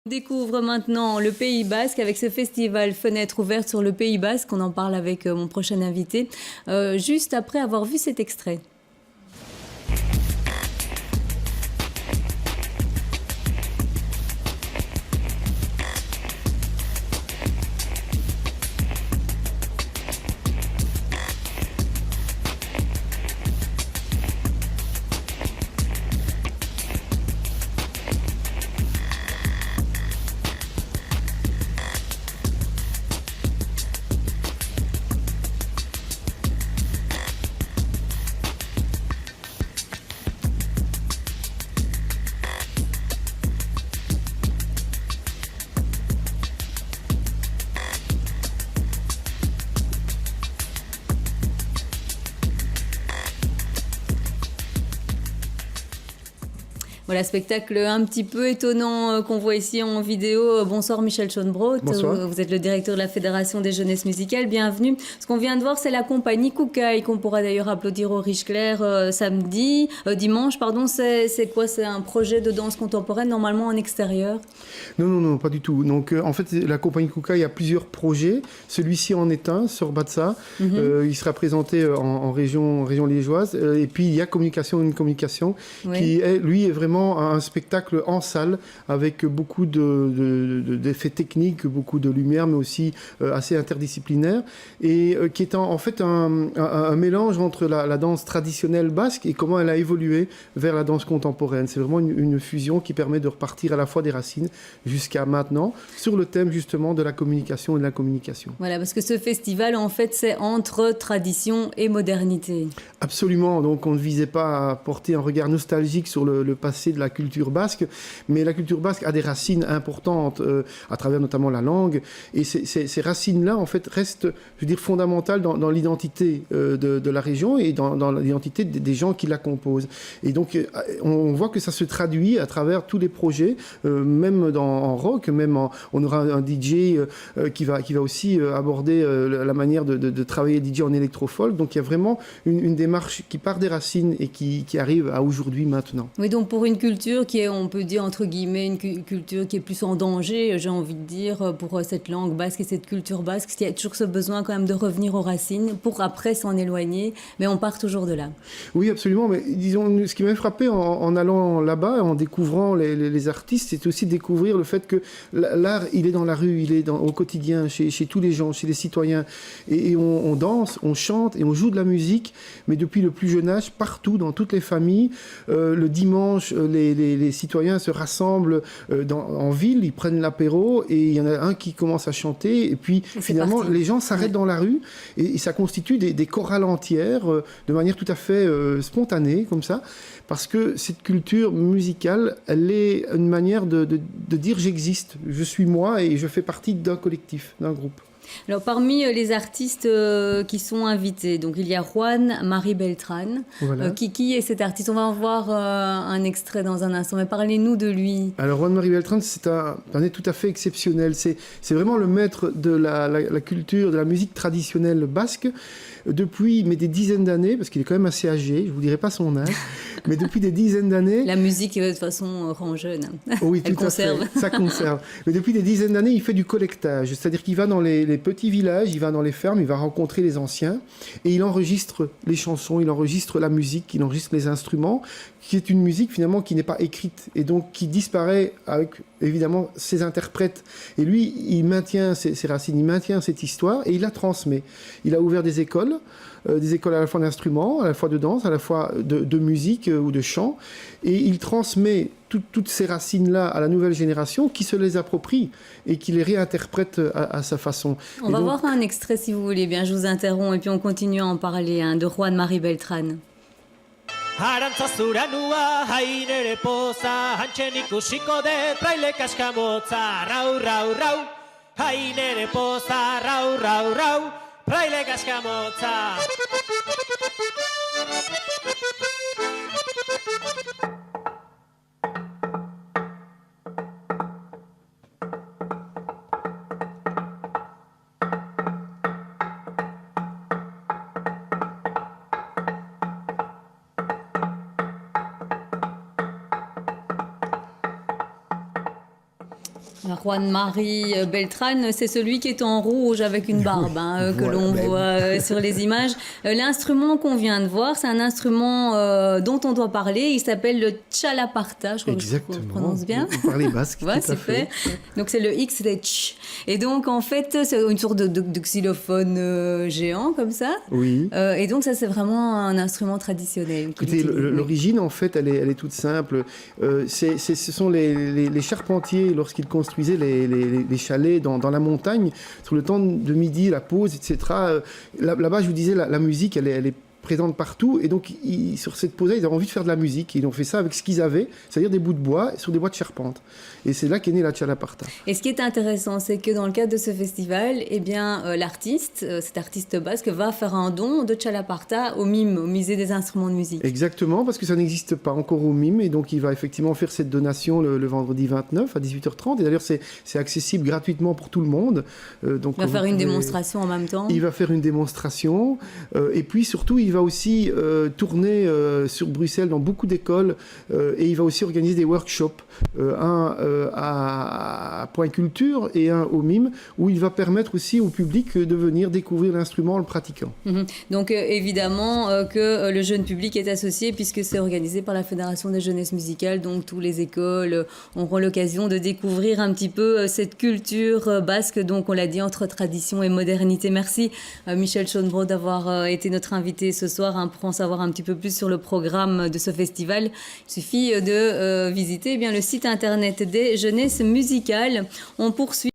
On découvre maintenant le Pays Basque avec ce festival Fenêtre ouverte sur le Pays Basque. On en parle avec mon prochain invité, juste après avoir vu cet extrait. Voilà, spectacle un petit peu étonnant qu'on voit ici en vidéo. Bonsoir Michel Schoenbrot. Bonsoir. Vous êtes le directeur de la Fédération des Jeunesses Musicales. Bienvenue. Ce qu'on vient de voir, c'est la compagnie Koukaï, qu'on pourra d'ailleurs applaudir au Riche-Clair dimanche. C'est quoi? C'est un projet de danse contemporaine, normalement en extérieur? Non, pas du tout. Donc, en fait, la compagnie Koukaï a plusieurs projets. Celui-ci en est un, sur Batza. Il sera présenté en région liégeoise. Et puis, il y a une communication Oui. qui, est vraiment un spectacle en salle avec beaucoup d'effets techniques, beaucoup de lumière, mais aussi assez interdisciplinaire. Et qui est en fait un mélange entre la danse traditionnelle basque et comment elle a évolué vers la danse contemporaine. C'est vraiment une fusion qui permet de repartir à la fois des racines jusqu'à maintenant sur le thème justement de la communication et de la communication. Voilà, parce que ce festival, en fait, c'est entre tradition et modernité. Absolument, donc on ne visait pas à porter un regard nostalgique sur le passé de la culture basque, mais la culture basque a des racines importantes à travers notamment la langue, et ces racines-là, en fait, restent, je veux dire, fondamentales dans l'identité de la région et dans l'identité des gens qui la composent. Et donc, on voit que ça se traduit à travers tous les projets, même en rock, on aura un DJ qui va aussi aborder la manière de travailler DJ en électro-folk. Donc, il y a vraiment une démarche qui part des racines et qui arrive à aujourd'hui, maintenant. Oui, donc pour une culture qui est, on peut dire entre guillemets, une culture qui est plus en danger, j'ai envie de dire, pour cette langue basque et cette culture basque, il y a toujours ce besoin quand même de revenir aux racines pour après s'en éloigner, mais on part toujours de là. Oui, absolument, mais disons, ce qui m'a frappé en allant là-bas, en découvrant les artistes, c'est aussi découvrir le fait que l'art, il est dans la rue, il est au quotidien, chez tous les gens, chez les citoyens, et on danse, on chante et on joue de la musique, mais depuis le plus jeune âge, partout, dans toutes les familles. Le dimanche, les citoyens se rassemblent en ville, ils prennent l'apéro et il y en a un qui commence à chanter et puis finalement les gens s'arrêtent dans la rue et ça constitue des chorales entières de manière tout à fait spontanée comme ça, parce que cette culture musicale, elle est une manière de dire j'existe, je suis moi et je fais partie d'un collectif, d'un groupe. Alors, parmi les artistes qui sont invités, donc il y a Juan Marie Beltrán. Voilà. Qui est cet artiste? On va en voir un extrait dans un instant, mais parlez-nous de lui. Alors, Juan Marie Beltrán, c'est un être tout à fait exceptionnel. C'est vraiment le maître de la culture, de la musique traditionnelle basque, depuis des dizaines d'années, parce qu'il est quand même assez âgé, je ne vous dirai pas son âge, mais depuis des dizaines d'années... La musique, de toute façon, rend jeune. Oui, Elle tout conserve. à fait, ça conserve. Mais depuis des dizaines d'années, il fait du collectage, c'est-à-dire qu'il va dans les petits villages, il va dans les fermes, il va rencontrer les anciens, et il enregistre les chansons, il enregistre la musique, il enregistre les instruments, qui est une musique finalement qui n'est pas écrite, et donc qui disparaît avec évidemment ses interprètes. Et lui, il maintient ses racines, il maintient cette histoire, et il la transmet. Il a ouvert des écoles à la fois d'instruments, à la fois de danse, à la fois de musique ou de chant, et il transmet toutes ces racines-là à la nouvelle génération qui se les approprie et qui les réinterprète à sa façon. On va voir un extrait si vous voulez bien, je vous interromps, et puis on continue à en parler, de Juan Marie Beltrán. Arantzazura nua, hain ere poza, hantxen ikusiko de fraile kaskamotza. Rau, rau, rau, hain ere poza, rau, rau, rau, fraile kaskamotza. Juan-Marie Beltrán, c'est celui qui est en rouge avec une barbe que Voilà, l'on ben oui. voit sur les images. L'instrument qu'on vient de voir, c'est un instrument dont on doit parler. Il s'appelle le chalaparta, je crois que je prononce bien. Vous parlez basque, Ouais, tout à c'est fait. Donc c'est le X, c'est ch. Et donc en fait, c'est une sorte de xylophone géant comme ça. Oui. Et donc ça, c'est vraiment un instrument traditionnel. Écoutez, l'origine, en fait, elle est toute simple. Ce sont les charpentiers, lorsqu'ils construisaient les chalets dans la montagne, sur le temps de midi, la pause, etc. Là-bas, je vous disais, la musique, elle est présente partout. Et donc, sur cette pause-là, ils avaient envie de faire de la musique. Ils ont fait ça avec ce qu'ils avaient, c'est-à-dire des bouts de bois sur des bois de charpente. Et c'est là qu'est née la chalaparta. Et ce qui est intéressant, c'est que dans le cadre de ce festival, eh bien, l'artiste, cet artiste basque, va faire un don de chalaparta au MIM, au Musée des instruments de musique. Exactement, parce que ça n'existe pas encore au MIM. Et donc, il va effectivement faire cette donation le vendredi 29 à 18h30. Et d'ailleurs, c'est accessible gratuitement pour tout le monde. Donc, Il va faire une démonstration en même temps. Il va faire une démonstration. Et puis, surtout, il va aussi tourner sur Bruxelles dans beaucoup d'écoles. Et il va aussi organiser des workshops. Un à Point Culture et un au MIM, où il va permettre aussi au public de venir découvrir l'instrument en le pratiquant. Donc évidemment que le jeune public est associé puisque c'est organisé par la Fédération des jeunesses musicales, donc toutes les écoles auront l'occasion de découvrir un petit peu cette culture basque, donc on l'a dit, entre tradition et modernité. Merci Michel Schoenbrod d'avoir été notre invité ce soir pour en savoir un petit peu plus sur le programme de ce festival. Il suffit de visiter le site internet des jeunesses musicales. On poursuit.